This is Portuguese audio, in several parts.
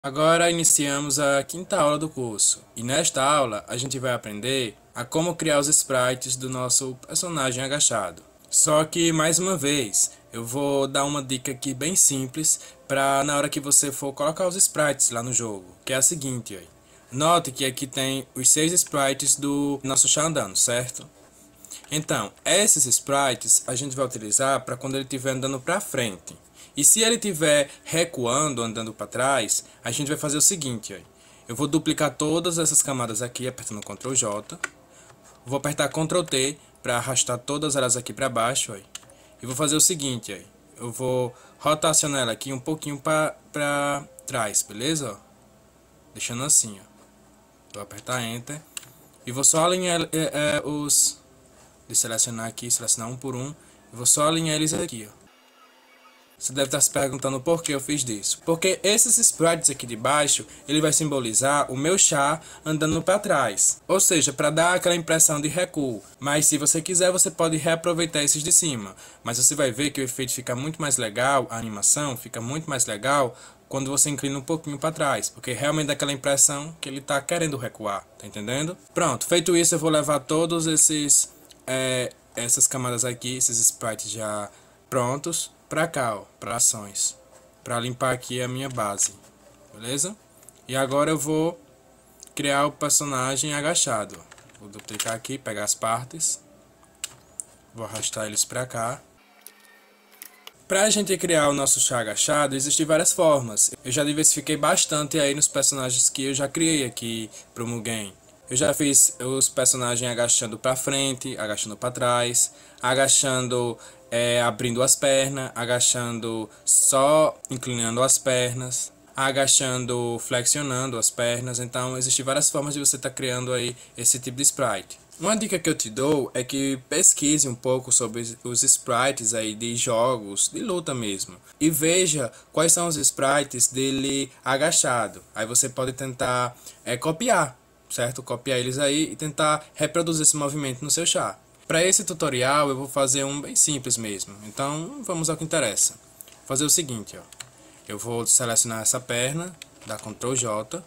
Agora iniciamos a quinta aula do curso, e nesta aula a gente vai aprender a como criar os sprites do nosso personagem agachado. Só que, mais uma vez, eu vou dar uma dica aqui bem simples para na hora que você for colocar os sprites lá no jogo, que é a seguinte, aí. Note que aqui tem os 6 sprites do nosso chá andando, certo? Então, esses sprites a gente vai utilizar para quando ele estiver andando para frente. E se ele estiver recuando, andando para trás, a gente vai fazer o seguinte, ó. Eu vou duplicar todas essas camadas aqui, apertando Ctrl J. Vou apertar Ctrl T para arrastar todas elas aqui para baixo, ó. E vou fazer o seguinte, ó. Eu vou rotacionar ela aqui um pouquinho para trás, beleza? Ó. Deixando assim, ó. Vou apertar Enter. E vou só alinhar os... De selecionar aqui, selecionar um por um. Eu vou só alinhar eles aqui, ó. Você deve estar se perguntando por que eu fiz isso. Porque esses sprites aqui de baixo, ele vai simbolizar o meu chá andando para trás. Ou seja, para dar aquela impressão de recuo. Mas se você quiser, você pode reaproveitar esses de cima. Mas você vai ver que o efeito fica muito mais legal, a animação fica muito mais legal quando você inclina um pouquinho para trás. Porque realmente dá aquela impressão que ele está querendo recuar. Tá entendendo? Pronto, feito isso, eu vou levar todos essas camadas aqui, esses sprites já prontos, para cá, ó, para ações, para limpar aqui a minha base, beleza? E agora eu vou criar o personagem agachado. Vou duplicar aqui, pegar as partes, vou arrastar eles para cá. Para a gente criar o nosso chá agachado, existem várias formas. Eu já diversifiquei bastante aí nos personagens que eu já criei aqui pro Mugen. Eu já fiz os personagens agachando para frente, agachando para trás, agachando abrindo as pernas, agachando só inclinando as pernas, agachando flexionando as pernas. Então existem várias formas de você estar criando aí esse tipo de sprite. Uma dica que eu te dou é que pesquise um pouco sobre os sprites aí de jogos, de luta mesmo, e veja quais são os sprites dele agachado. Aí você pode tentar copiar, certo? Copiar eles aí e tentar reproduzir esse movimento no seu chá. Para esse tutorial eu vou fazer um bem simples mesmo, então vamos ao que interessa. Vou fazer o seguinte, ó. Eu vou selecionar essa perna, dar Ctrl J,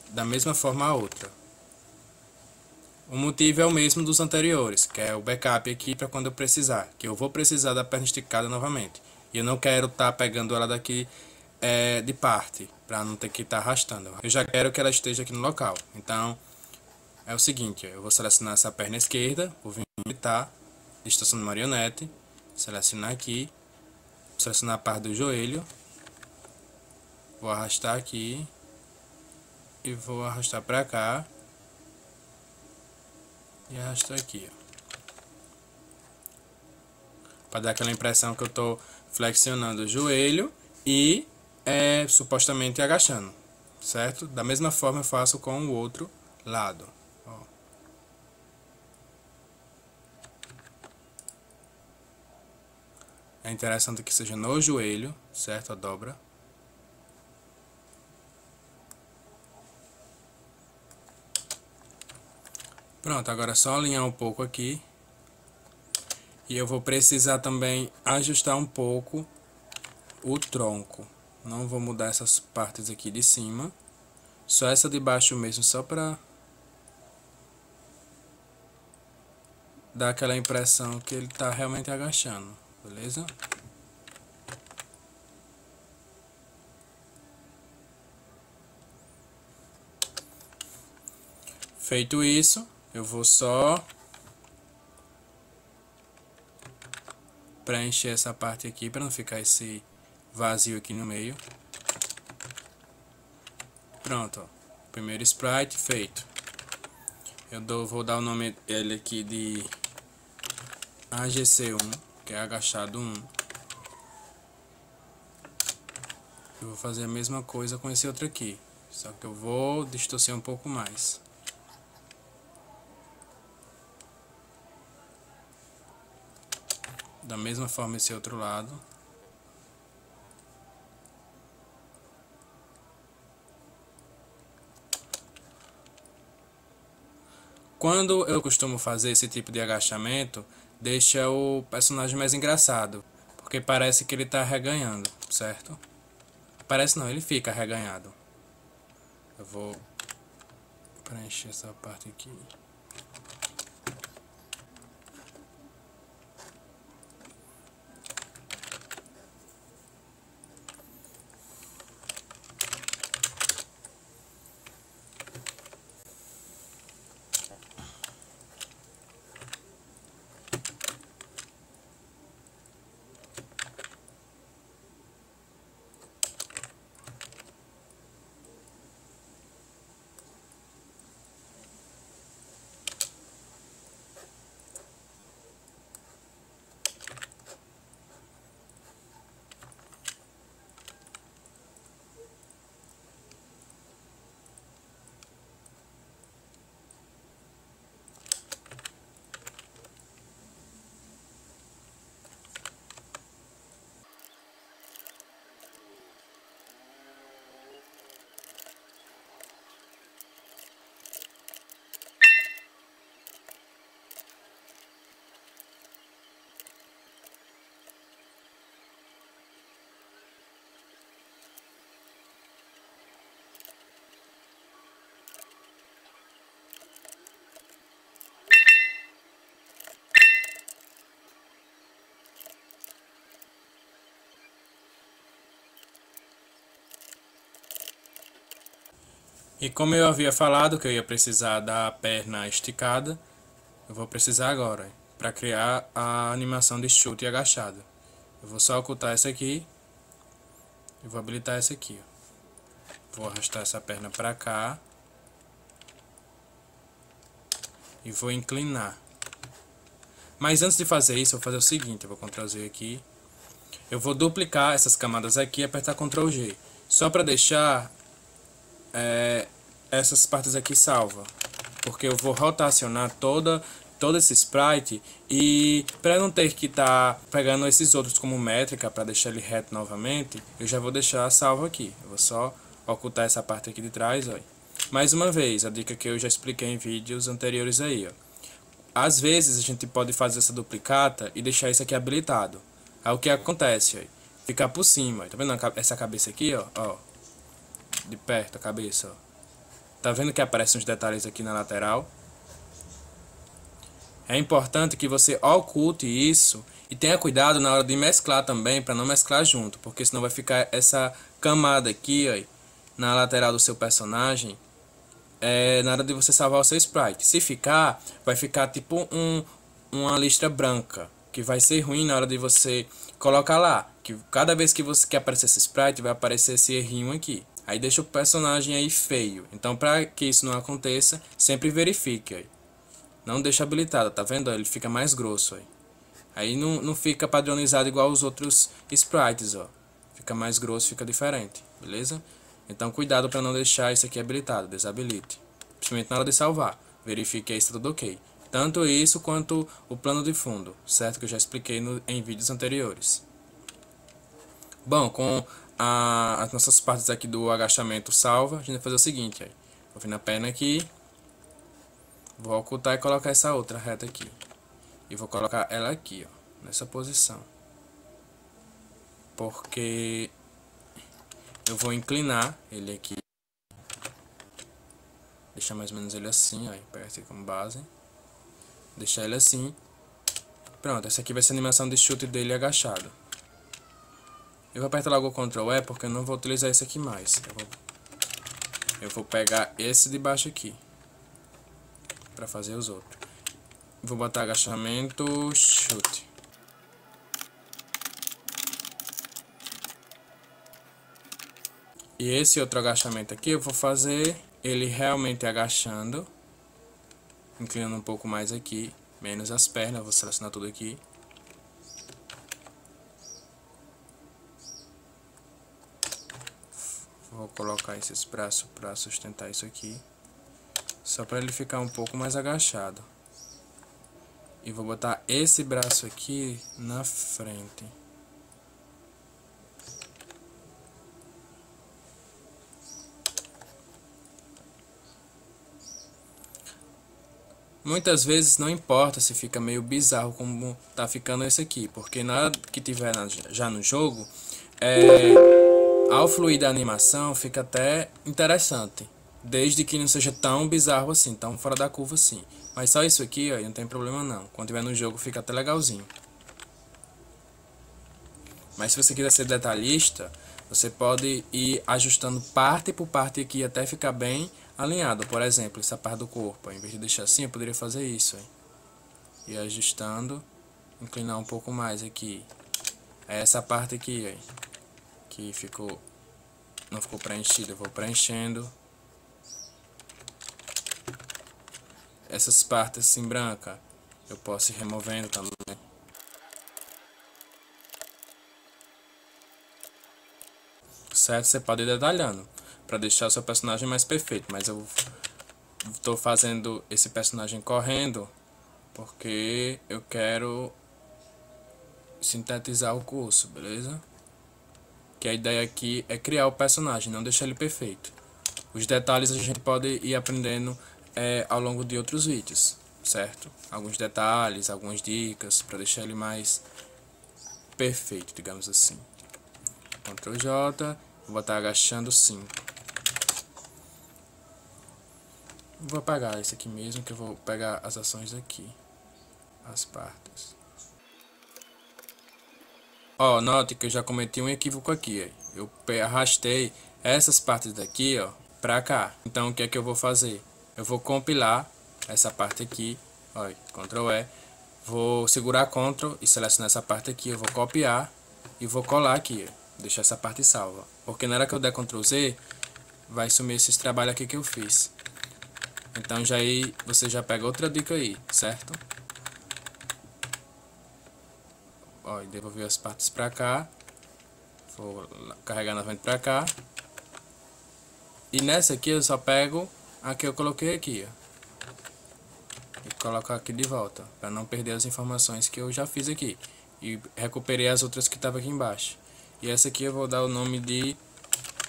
da mesma forma a outra. O motivo é o mesmo dos anteriores, que é o backup aqui para quando eu precisar, que eu vou precisar da perna esticada novamente. E eu não quero estar pegando ela daqui de parte, para não ter que estar arrastando. Eu já quero que ela esteja aqui no local. Então, é o seguinte, eu vou selecionar essa perna esquerda, vou vir editar, distorção de marionete, selecionar aqui, selecionar a parte do joelho, vou arrastar aqui e vou arrastar para cá e arrastar aqui, para dar aquela impressão que eu estou flexionando o joelho e supostamente agachando, certo? Da mesma forma eu faço com o outro lado. Ó. É interessante que seja no joelho, certo? A dobra. Pronto, agora é só alinhar um pouco aqui. E eu vou precisar também ajustar um pouco o tronco. Não vou mudar essas partes aqui de cima. Só essa de baixo mesmo, só para dar aquela impressão que ele está realmente agachando, beleza? Feito isso, eu vou só preencher essa parte aqui para não ficar esse vazio aqui no meio. Pronto, ó. Primeiro sprite feito. Vou dar o nome dele aqui de AGC1, que é agachado 1. Eu vou fazer a mesma coisa com esse outro aqui, só que eu vou distorcer um pouco mais. Da mesma forma esse outro lado. Quando eu costumo fazer esse tipo de agachamento, deixa o personagem mais engraçado, porque parece que ele está reganhando, certo? Aparece não, ele fica arreganhado. Eu vou preencher essa parte aqui. E como eu havia falado que eu ia precisar da perna esticada, eu vou precisar agora, para criar a animação de chute e agachado. Eu vou só ocultar essa aqui e vou habilitar essa aqui. Vou arrastar essa perna para cá e vou inclinar. Mas antes de fazer isso, eu vou fazer o seguinte, eu vou Ctrl Z aqui. Eu vou duplicar essas camadas aqui e apertar Ctrl G, só para deixar essas partes aqui salva, porque eu vou rotacionar todo esse sprite, e para não ter que estar pegando esses outros como métrica para deixar ele reto novamente, eu já vou deixar salvo aqui. Eu vou só ocultar essa parte aqui de trás, ó. Mais uma vez, a dica que eu já expliquei em vídeos anteriores aí, ó. Às vezes a gente pode fazer essa duplicata e deixar isso aqui habilitado. Aí o que acontece, ó, ficar por cima, ó. Tá vendo essa cabeça aqui, ó, de perto a cabeça, ó. Tá vendo que aparecem uns detalhes aqui na lateral? É importante que você oculte isso e tenha cuidado na hora de mesclar também, para não mesclar junto, porque senão vai ficar essa camada aqui, ó, na lateral do seu personagem, na hora de você salvar o seu sprite. Se ficar, vai ficar tipo uma listra branca, que vai ser ruim na hora de você colocar lá, que cada vez que você quer aparecer esse sprite, vai aparecer esse errinho aqui. Aí deixa o personagem aí feio. Então, para que isso não aconteça, sempre verifique aí. Não deixa habilitado, tá vendo? Ele fica mais grosso aí. Aí não fica padronizado igual os outros sprites, ó. Fica mais grosso, fica diferente, beleza? Então cuidado para não deixar isso aqui habilitado, desabilite. Principalmente na hora de salvar. Verifique aí se tá tudo ok. Tanto isso quanto o plano de fundo, certo? Que eu já expliquei em vídeos anteriores. Bom, com as nossas partes aqui do agachamento salva, a gente vai fazer o seguinte, ó. Vou vir na perna aqui. Vou ocultar e colocar essa outra reta aqui. E vou colocar ela aqui, ó, nessa posição. Porque eu vou inclinar ele aqui. Deixar mais ou menos ele assim, ó. Pegar aqui como base. Deixar ele assim. Pronto, essa aqui vai ser a animação de chute dele agachado. Eu vou apertar logo o Ctrl E porque eu não vou utilizar esse aqui mais. Eu vou pegar esse de baixo aqui para fazer os outros. Vou botar agachamento, chute. E esse outro agachamento aqui eu vou fazer ele realmente agachando, inclinando um pouco mais aqui, menos as pernas. Vou selecionar tudo aqui. Vou colocar esses braços para sustentar isso aqui, só para ele ficar um pouco mais agachado. E vou botar esse braço aqui na frente. Muitas vezes não importa se fica meio bizarro como tá ficando esse aqui, porque na hora que tiver já no jogo, ao fluir da animação fica até interessante, desde que não seja tão bizarro assim, tão fora da curva assim. Mas só isso aqui, ó, não tem problema não. Quando tiver no jogo fica até legalzinho. Mas se você quiser ser detalhista, você pode ir ajustando parte por parte aqui até ficar bem alinhado. Por exemplo, essa parte do corpo, em vez de deixar assim, eu poderia fazer isso. Ir ajustando, inclinar um pouco mais aqui. É essa parte aqui, que não ficou preenchida, eu vou preenchendo. Essas partes assim branca, eu posso ir removendo também. Certo? Você pode ir detalhando para deixar o seu personagem mais perfeito, mas eu estou fazendo esse personagem correndo porque eu quero sintetizar o curso, beleza? Que a ideia aqui é criar o personagem, não deixar ele perfeito. Os detalhes a gente pode ir aprendendo ao longo de outros vídeos, certo? Alguns detalhes, algumas dicas para deixar ele mais perfeito, digamos assim. Ctrl J, vou estar agachando 5. Vou apagar esse aqui mesmo, que eu vou pegar as ações aqui, as partes. Ó, note que eu já cometi um equívoco aqui. Eu arrastei essas partes daqui, ó, pra cá. Então o que é que eu vou fazer? Eu vou compilar essa parte aqui, ó, Ctrl E. Vou segurar Ctrl e selecionar essa parte aqui. Eu vou copiar e vou colar aqui, ó. Deixar essa parte salva. Porque na hora que eu der Ctrl Z, vai sumir esses trabalhos aqui que eu fiz. Então já aí você já pega outra dica aí, certo? Ó, e devolver as partes pra cá. Vou carregar novamente pra cá. E nessa aqui eu só pego a que eu coloquei aqui, ó. E coloco aqui de volta, para não perder as informações que eu já fiz aqui. E recuperei as outras que estavam aqui embaixo. E essa aqui eu vou dar o nome de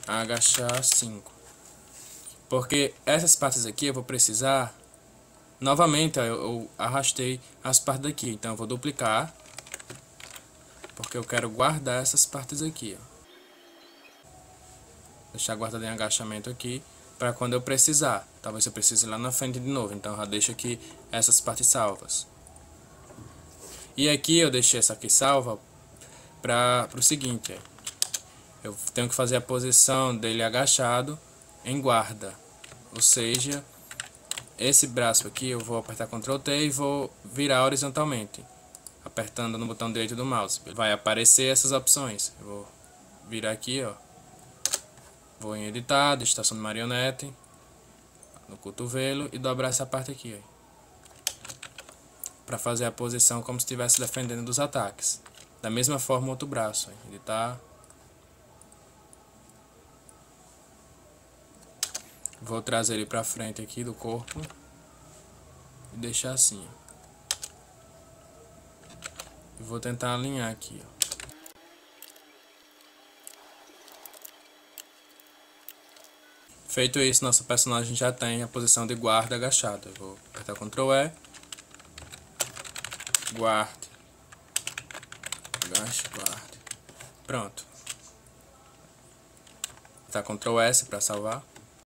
agachar 5. Porque essas partes aqui eu vou precisar... Novamente, ó, eu arrastei as partes daqui. Então eu vou duplicar. Porque eu quero guardar essas partes aqui, ó. Deixar guardado em agachamento aqui. Para quando eu precisar. Talvez eu precise lá na frente de novo. Então eu já deixo aqui essas partes salvas. E aqui eu deixei essa aqui salva para o seguinte, eu tenho que fazer a posição dele agachado em guarda, ou seja, esse braço aqui eu vou apertar Ctrl T e vou virar horizontalmente, apertando no botão direito do mouse. Vai aparecer essas opções. Eu vou virar aqui, ó, vou em editar, digitação de marionete, no cotovelo e dobrar essa parte aqui, para fazer a posição como se estivesse defendendo dos ataques. Da mesma forma, outro braço. Editar. Vou trazer ele pra frente aqui do corpo. E deixar assim. E vou tentar alinhar aqui. Feito isso, nosso personagem já tem a posição de guarda agachado. Eu vou apertar Ctrl E. Guarde. Agache, guarde. Pronto. Tá Ctrl S para salvar.